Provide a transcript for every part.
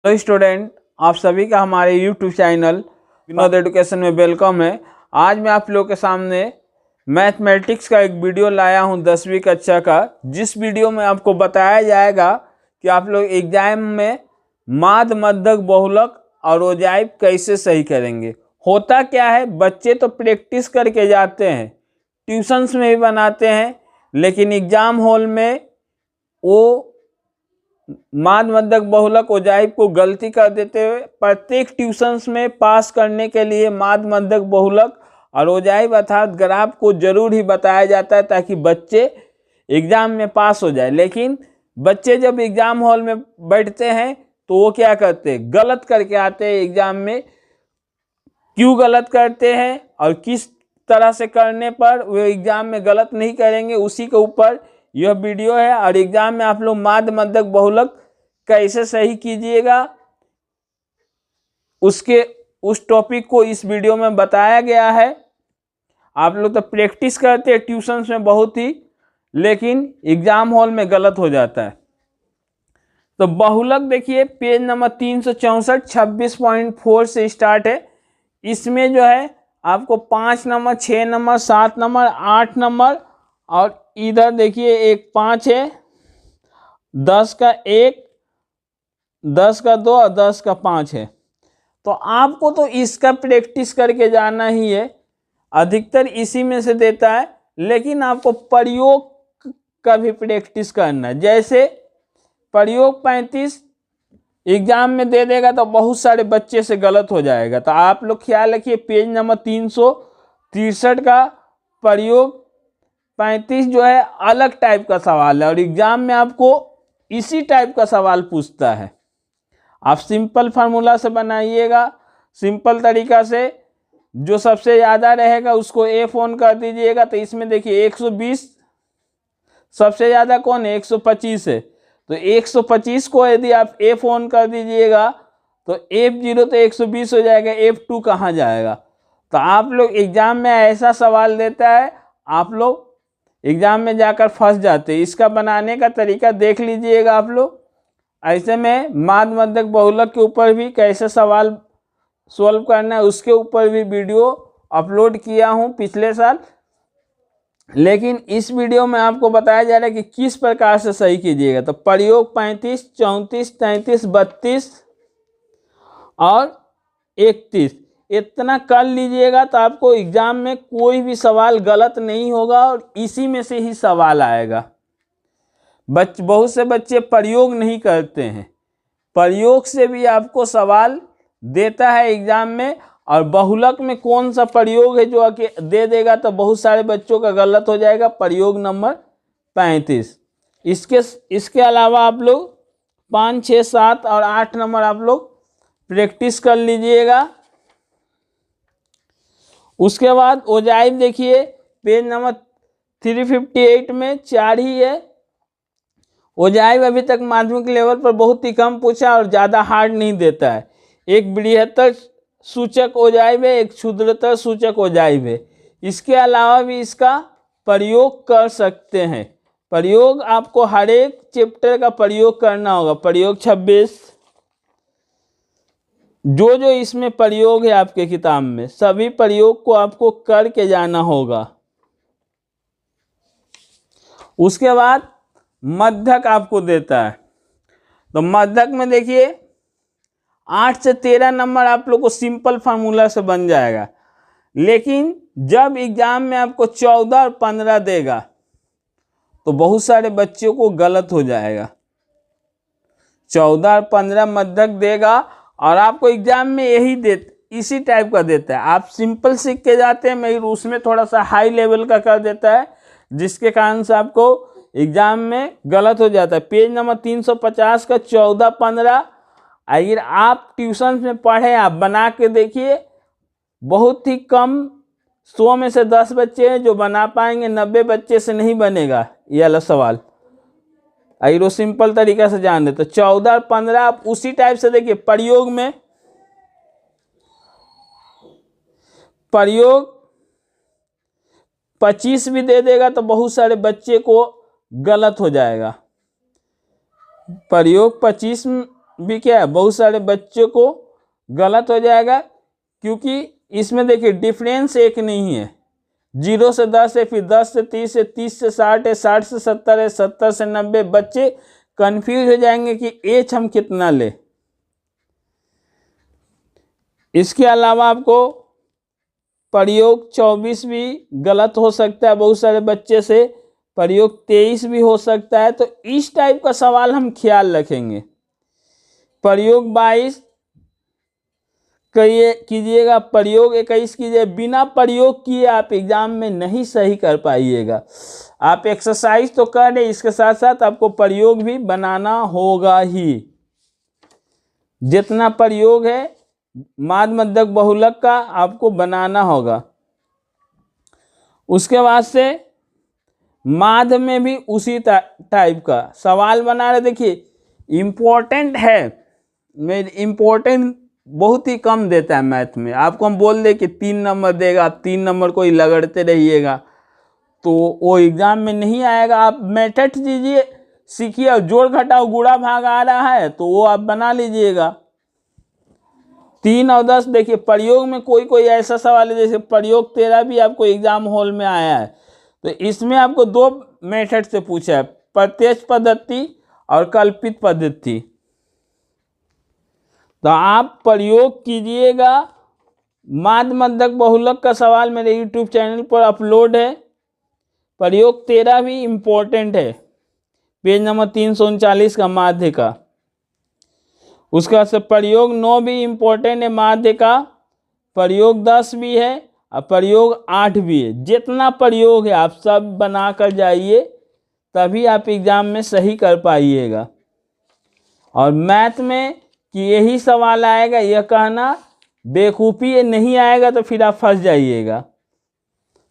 Hello student, आप सभी का हमारे यूट्यूब चैनल विनोद एजुकेशन में वेलकम है। आज मैं आप लोगों के सामने मैथमेटिक्स का एक वीडियो लाया हूं 10वीं कक्षा का, जिस वीडियो में आपको बताया जाएगा कि आप लोग एग्जाम में माध्य, मध्यक, बहुलक और ओजाइव कैसे सही करेंगे। होता क्या है, बच्चे तो प्रैक्टिस करके जाते हैं, ट्यूशन्स में भी बनाते हैं, लेकिन एग्जाम हॉल में वो माध्य, मध्यक, बहुलक, ओजाइव को गलती कर देते हुए प्रत्येक ट्यूशन्स में पास करने के लिए माध्य, मध्यक, बहुलक और ओजाइव अर्थात ग्राफ को जरूर ही बताया जाता है ताकि बच्चे एग्जाम में पास हो जाए। लेकिन बच्चे जब एग्जाम हॉल में बैठते हैं तो वो क्या करते हैं, गलत करके आते हैं एग्जाम में। क्यों गलत करते हैं और किस तरह से करने पर वो एग्जाम में गलत नहीं करेंगे, उसी के ऊपर यह वीडियो है। और एग्जाम में आप लोग माध्य, मध्यक, बहुलक कैसे सही कीजिएगा उस टॉपिक को इस वीडियो में बताया गया है। आप लोग तो प्रैक्टिस करते हैं ट्यूशन्स में बहुत ही, लेकिन एग्जाम हॉल में गलत हो जाता है। तो बहुलक देखिए पेज नंबर 364 26.4 से स्टार्ट है। इसमें जो है आपको 5 नंबर, 6 नंबर, 7 नंबर, 8 नंबर और इधर देखिए एक 5 है, 10 का 1, 10 का 2 और 10 का 5 है। तो आपको तो इसका प्रैक्टिस करके जाना ही है, अधिकतर इसी में से देता है, लेकिन आपको प्रयोग का भी प्रैक्टिस करना है। जैसे प्रयोग 35 एग्जाम में दे देगा तो बहुत सारे बच्चे से गलत हो जाएगा। तो आप लोग ख्याल रखिए पेज नंबर 363 का प्रयोग 35 जो है अलग टाइप का सवाल है और एग्जाम में आपको इसी टाइप का सवाल पूछता है। आप सिंपल फार्मूला से बनाइएगा, सिंपल तरीका से, जो सबसे ज़्यादा रहेगा उसको F ऑन कर दीजिएगा। तो इसमें देखिए 120 सबसे ज़्यादा कौन है, 125 है। तो 125 को यदि आप F ऑन कर दीजिएगा तो F0 तो 120 हो जाएगा, F2 कहाँ जाएगा। तो आप लोग एग्जाम में ऐसा सवाल देता है, आप लोग एग्जाम में जाकर फंस जाते हैं। इसका बनाने का तरीका देख लीजिएगा आप लोग। ऐसे में माध्य, मध्यक, बहुलक के ऊपर भी कैसे सवाल सॉल्व करना है उसके ऊपर भी वीडियो अपलोड किया हूँ पिछले साल, लेकिन इस वीडियो में आपको बताया जा रहा है कि किस प्रकार से सही कीजिएगा। तो प्रयोग 35, 34, 33, 32 और 31 इतना कर लीजिएगा तो आपको एग्जाम में कोई भी सवाल गलत नहीं होगा और इसी में से ही सवाल आएगा। बहुत से बच्चे प्रयोग नहीं करते हैं, प्रयोग से भी आपको सवाल देता है एग्जाम में। और बहुलक में कौन सा प्रयोग है जो दे देगा तो बहुत सारे बच्चों का गलत हो जाएगा, प्रयोग नंबर 35। इसके अलावा आप लोग 5, 6, 7 और 8 नंबर आप लोग प्रैक्टिस कर लीजिएगा। उसके बाद ओजाइव देखिए पेज नंबर 358 में 4 ही है। ओजाइव अभी तक माध्यमिक लेवल पर बहुत ही कम पूछा और ज़्यादा हार्ड नहीं देता है। एक बृहत्तर सूचक ओजाइव है, एक क्षुद्रतर सूचक ओजाइव है। इसके अलावा भी इसका प्रयोग कर सकते हैं। प्रयोग आपको हर एक चैप्टर का प्रयोग करना होगा। प्रयोग 26 जो इसमें प्रयोग है आपके किताब में, सभी प्रयोग को आपको करके जाना होगा। उसके बाद मध्यक आपको देता है। तो मध्यक में देखिए 8 से 13 नंबर आप लोग को सिंपल फार्मूला से बन जाएगा, लेकिन जब एग्जाम में आपको 14 और 15 देगा तो बहुत सारे बच्चों को गलत हो जाएगा। 14 और 15 मध्यक देगा और आपको एग्जाम में इसी टाइप का देता है। आप सिंपल सीख के जाते हैं, मगर उसमें थोड़ा सा हाई लेवल का कर देता है, जिसके कारण से आपको एग्जाम में गलत हो जाता है। पेज नंबर 350 का 14, 15 अगर आप ट्यूशन में पढ़े, आप बना के देखिए, बहुत ही कम 100 में से 10 बच्चे हैं जो बना पाएंगे, 90 बच्चे से नहीं बनेगा ये वाला सवाल। अगर वो सिंपल तरीका से जान दे तो 14 और 15 आप उसी टाइप से देखिए। प्रयोग में प्रयोग 25 भी दे देगा तो बहुत सारे बच्चे को गलत हो जाएगा। प्रयोग 25 भी क्या है, बहुत सारे बच्चों को गलत हो जाएगा, क्योंकि इसमें देखिए डिफरेंस एक नहीं है। 0 से 10 है, फिर 10 से 30 है, 30 से 60 है, 60 से 70 है, 70 से 90। बच्चे कंफ्यूज हो जाएंगे कि एच हम कितना ले। इसके अलावा आपको प्रयोग 24 भी गलत हो सकता है, बहुत सारे बच्चे से प्रयोग 23 भी हो सकता है। तो इस टाइप का सवाल हम ख्याल रखेंगे। प्रयोग 22 कीजिएगा, प्रयोग 21 कीजिए। बिना प्रयोग किए आप एग्जाम में नहीं सही कर पाइएगा। आप एक्सरसाइज तो कर रहे, इसके साथ साथ आपको प्रयोग भी बनाना होगा ही। जितना प्रयोग है माध्य मध्यक बहुलक का आपको बनाना होगा। उसके बाद से माध्य में भी उसी टाइप का सवाल बना रहे। देखिए इम्पोर्टेंट है, मैं इम्पोर्टेंट बहुत ही कम देता है मैथ में। आपको हम बोल दे कि 3 नंबर देगा, आप 3 नंबर को ही लगड़ते रहिएगा तो वो एग्जाम में नहीं आएगा। आप मेथड दीजिए, सीखिए, और जोड़ घटाओ गुणा भाग आ रहा है तो वो आप बना लीजिएगा। 3 और 10 देखिए प्रयोग में कोई कोई ऐसा सवाल है, जैसे प्रयोग 13 भी आपको एग्जाम हॉल में आया है, तो इसमें आपको 2 मेथड से पूछा है, प्रत्यक्ष पद्धति और कल्पित पद्धति। तो आप प्रयोग कीजिएगा। माध्य मध्यक बहुलक का सवाल मेरे YouTube चैनल पर अपलोड है। प्रयोग 13 भी इम्पोर्टेंट है, पेज नंबर 339 का माध्य का। उसका से प्रयोग 9 भी इम्पोर्टेंट है माध्य का, प्रयोग 10 भी है और प्रयोग 8 भी है। जितना प्रयोग है आप सब बना कर जाइए, तभी आप एग्जाम में सही कर पाइएगा। और मैथ में कि यही सवाल आएगा यह कहना बेवकूफ़ी है, नहीं आएगा तो फिर आप फंस जाइएगा।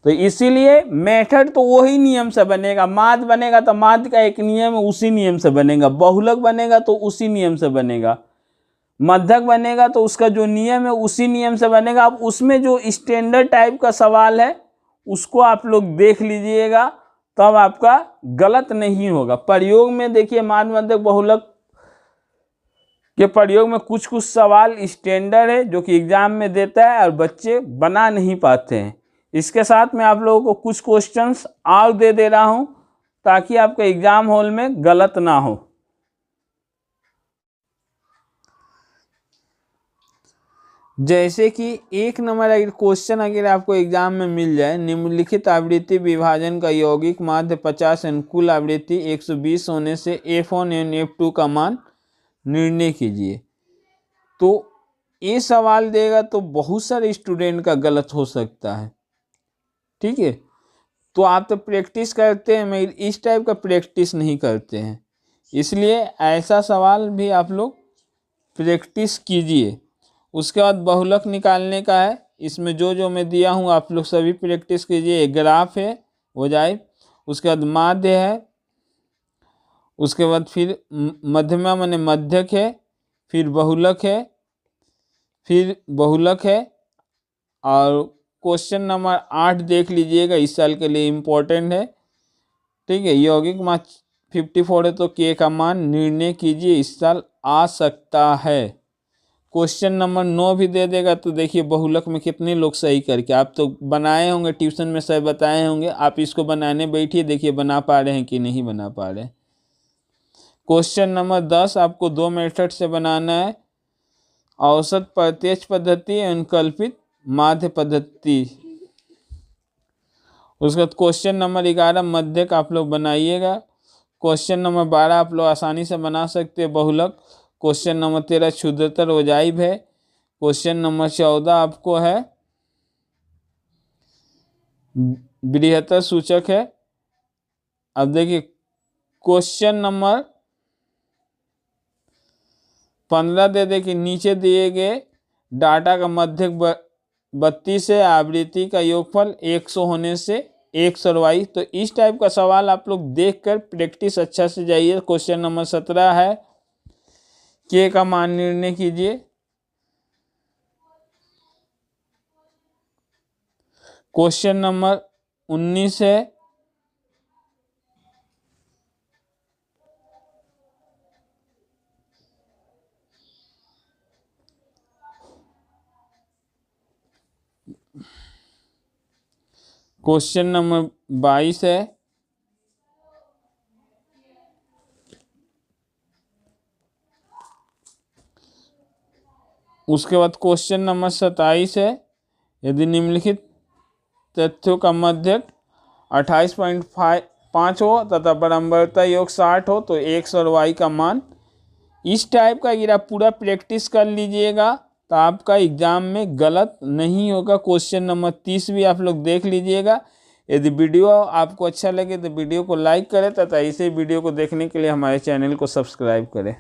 तो इसीलिए मेथड तो वही नियम से बनेगा। माध्य बनेगा तो माध्य का एक नियम है, उसी नियम से बनेगा। बहुलक बनेगा तो उसी नियम से बनेगा। मध्यक बनेगा तो उसका जो नियम है उसी नियम से बनेगा। अब उसमें जो स्टैंडर्ड टाइप का सवाल है उसको आप लोग देख लीजिएगा, तब आपका गलत नहीं होगा। प्रयोग में देखिए माध्य मध्यक बहुलक के प्रयोग में कुछ कुछ सवाल स्टैंडर्ड है जो कि एग्जाम में देता है और बच्चे बना नहीं पाते हैं। इसके साथ मैं आप लोगों को कुछ क्वेश्चंस और दे रहा हूं ताकि आपका एग्जाम हॉल में गलत ना हो। जैसे कि 1 नंबर अगर क्वेश्चन अगर आपको एग्जाम में मिल जाए, निम्नलिखित आवृत्ति विभाजन का यौगिक माध्य 50 अनुकूल आवृत्ति 120 होने से F1 एवं F2 का मान निर्णय कीजिए। तो ये सवाल देगा तो बहुत सारे स्टूडेंट का गलत हो सकता है, ठीक है। तो आप तो प्रैक्टिस करते हैं, मैं इस टाइप का प्रैक्टिस नहीं करते हैं, इसलिए ऐसा सवाल भी आप लोग प्रैक्टिस कीजिए। उसके बाद बहुलक निकालने का है, इसमें जो जो मैं दिया हूँ आप लोग सभी प्रैक्टिस कीजिए। ग्राफ है हो जाए, उसके बाद माध्य है, उसके बाद फिर मध्यमा माने मध्यक है, फिर बहुलक है, फिर बहुलक है। और क्वेश्चन नंबर 8 देख लीजिएगा, इस साल के लिए इम्पोर्टेंट है, ठीक है। यौगिक मान 54 है तो के का मान निर्णय कीजिए, इस साल आ सकता है। क्वेश्चन नंबर 9 भी दे देगा तो देखिए बहुलक में कितने लोग सही करके, आप तो बनाए होंगे, ट्यूशन में सही बताए होंगे, आप इसको बनाने बैठिए, देखिए बना पा रहे हैं कि नहीं बना पा रहे हैं। क्वेश्चन नंबर 10 आपको 2 मेथड से बनाना है, औसत प्रत्यक्ष पद्धति एवं कल्पित माध्य पद्धति। उसके बाद क्वेश्चन नंबर 11 मध्यक आप लोग बनाइएगा। क्वेश्चन नंबर 12 आप लोग आसानी से बना सकते हैं बहुलक। क्वेश्चन नंबर 13 क्षुद्रतर वजाइब है। क्वेश्चन नंबर 14 आपको है बृहत्तर सूचक है। अब देखिए क्वेश्चन नंबर 15 दे दे कि नीचे दिए गए डाटा का मध्यक 32 है, आवृत्ति का योगफल 100 होने से 122। तो इस टाइप का सवाल आप लोग देखकर प्रैक्टिस अच्छा से जाइए। क्वेश्चन नंबर 17 है के का मान निर्णय कीजिए। क्वेश्चन नंबर 19 है क्वेश्चन नंबर 22 है, उसके बाद क्वेश्चन नंबर 27 है, यदि निम्नलिखित तथ्यों का मध्यक 28.5 हो तथा बराबरता योग 60 हो तो x और y का मान। इस टाइप का अगर आप पूरा प्रैक्टिस कर लीजिएगा तो आपका एग्जाम में गलत नहीं होगा। क्वेश्चन नंबर 30 भी आप लोग देख लीजिएगा। यदि वीडियो आपको अच्छा लगे तो वीडियो को लाइक करें तथा इसे वीडियो को देखने के लिए हमारे चैनल को सब्सक्राइब करें।